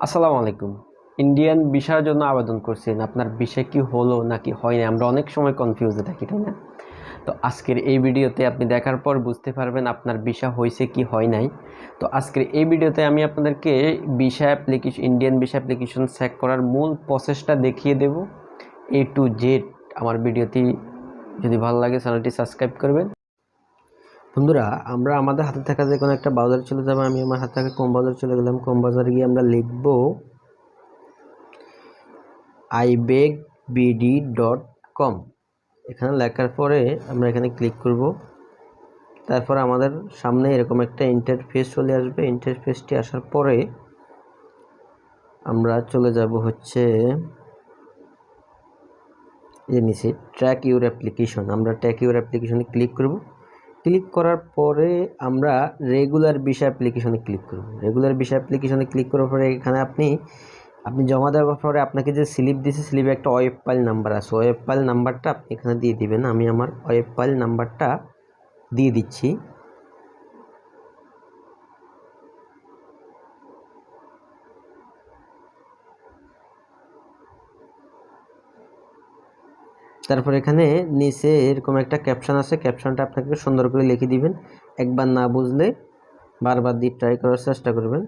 আসসালামু আলাইকুম। ইন্ডিয়ান ভিসার জন্য আবেদন করছেন, আপনার ভিসা কি হলো নাকি হয়নি? আমরা অনেক সময় কনফিউজে থাকি, তাই না? তো আজকের এই ভিডিওতে আপনি দেখার পর বুঝতে পারবেন আপনার ভিসা হয়েছে কি হয় নাই। তো আজকের এই ভিডিওতে আমি আপনাদেরকে ইন্ডিয়ান ভিসা অ্যাপ্লিকেশন চেক করার মূল প্রসেসটা দেখিয়ে দেব, A to Z। আমার ভিডিওটি যদি ভালো লাগে চ্যানেলটি সাবস্ক্রাইব করবেন। বন্ধুরা, আমরা আমাদের হাতে থাকা যে কোনো একটা ব্রাউজারে চলে যাবো। আমি আমার হাতে থাকা ক্রোম ব্রাউজারে চলে গেলাম। ক্রোম ব্রাউজারে গিয়ে আমরা লিখব ibegbd.com। এখানে লেখার পরে আমরা এখানে ক্লিক করব। তারপর আমাদের সামনে এরকম একটা ইন্টারফেস চলে আসবে। ইন্টারফেসটি আসার পরে আমরা চলে যাব হচ্ছে এই নিচে ট্র্যাক ইউর অ্যাপ্লিকেশন। আমরা ট্র্যাক ইউর অ্যাপ্লিকেশনে ক্লিক করব। ক্লিক করার পরে আমরা রেগুলার ভিসা অ্যাপ্লিকেশনে ক্লিক করব। রেগুলার ভিসা অ্যাপ্লিকেশনে ক্লিক করার পরে এখানে আপনি জমা দেওয়ার পরে আপনাকে যে স্লিপ দিয়েছে, স্লিপে একটা ওয়েব ফাইল নাম্বার আছে। ওয়েব ফাইল নাম্বারটা আপনি এখানে দিয়ে দিবেন। আমি আমার ওয়েব ফাইল নাম্বারটা দিয়ে দিচ্ছি। তারপর এখানে নিচে এরকম একটা ক্যাপশন আছে। ক্যাপশনটা আপনাকে সুন্দর করে লিখে দিবেন। একবার না বুঝলে বারবার দিয়ে ট্রাই করার চেষ্টা করবেন।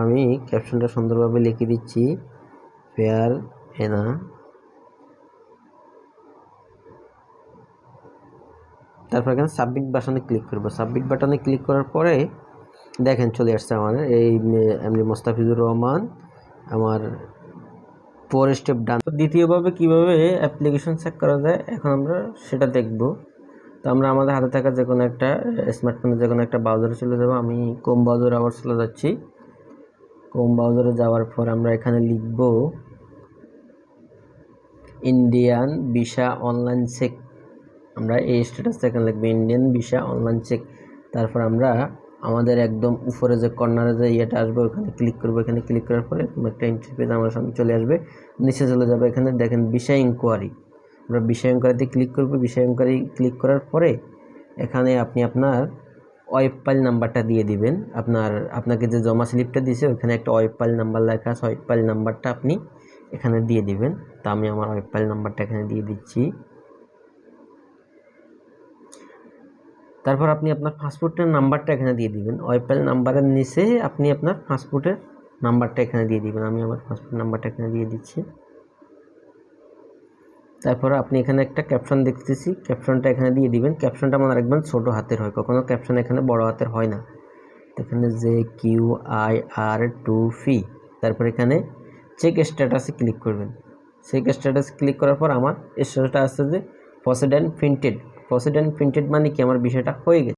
আমি ক্যাপশনটা সুন্দরভাবে লিখে দিচ্ছি, ফেয়ার এনা। তারপর এখানে সাবমিট বাটনে ক্লিক করব। সাবমিট বাটনে ক্লিক করার পরে দেখেন চলে আসছে আমার এই এমনি মোস্তাফিজুর রহমান, আমার 4 স্টেপ ডান। দ্বিতীয়ভাবে কিভাবে অ্যাপ্লিকেশন চেক করা যায় এখন আমরা সেটা দেখব। তো আমরা আমাদের হাতে থাকা যে কোনো একটা স্মার্টফোনে যে কোনো একটা ব্রাউজারে চলে যাব। আমি ক্রোম ব্রাউজারে আবার চলে যাচ্ছি। ক্রোম ব্রাউজারে যাওয়ার পর আমরা এখানে লিখব ইন্ডিয়ান ভিসা অনলাইন চেক। আমরা এই স্ট্যাটাসটা এখানে লিখব ইন্ডিয়ান ভিসা অনলাইন চেক। তারপর আমরা আমাদের একদম উপরে যে কর্নারে যে ইয়েটা আসবে ওখানে ক্লিক করবো। এখানে ক্লিক করার পরে একটা ইন্টারফেস আমার সামনে চলে আসবে। নিচে চলে যাবে, এখানে দেখেন ভিসা ইনকোয়ারি। আমরা ভিসা ইনকোয়ারিতে ক্লিক করবো। ভিসা ইনকোয়ারি ক্লিক করার পরে এখানে আপনি আপনার ওয়েব ফাইল নাম্বারটা দিয়ে দিবেন। আপনাকে যে জমা স্লিপটা দিয়েছে ওখানে একটা ওয়েব ফাইল নাম্বার লেখা আছে। ওয়েব ফাইল নাম্বারটা আপনি এখানে দিয়ে দিবেন। তা আমি আমার ওয়েব ফাইল নাম্বারটা এখানে দিয়ে দিচ্ছি। তারপর আপনি আপনার পাসপোর্টের নাম্বারটা এখানে দিয়ে দিবেন। ওয়েব ফাইল নাম্বারের নিচে আপনি আপনার পাসপোর্টের নাম্বারটা এখানে দিয়ে দিবেন। আমি আমার পাসপোর্ট নাম্বারটা এখানে দিয়ে দিচ্ছি। তারপর আপনি এখানে একটা ক্যাপশন দেখতেছি, ক্যাপশনটা এখানে দিয়ে দিবেন। ক্যাপশনটা মনে রাখবেন ছোট হাতের হয়, কখনো ক্যাপশন এখানে বড় হাতের হয় না। এখানে JQIR2FI। তারপর এখানে চেক স্ট্যাটাসে ক্লিক করবেন। চেক স্ট্যাটাস ক্লিক করার পর আমার স্ট্যাটাসটা আসছে যে proceed and printed. Proceed and printed মানে কি আমার বিষয়টা হয়ে গেছে।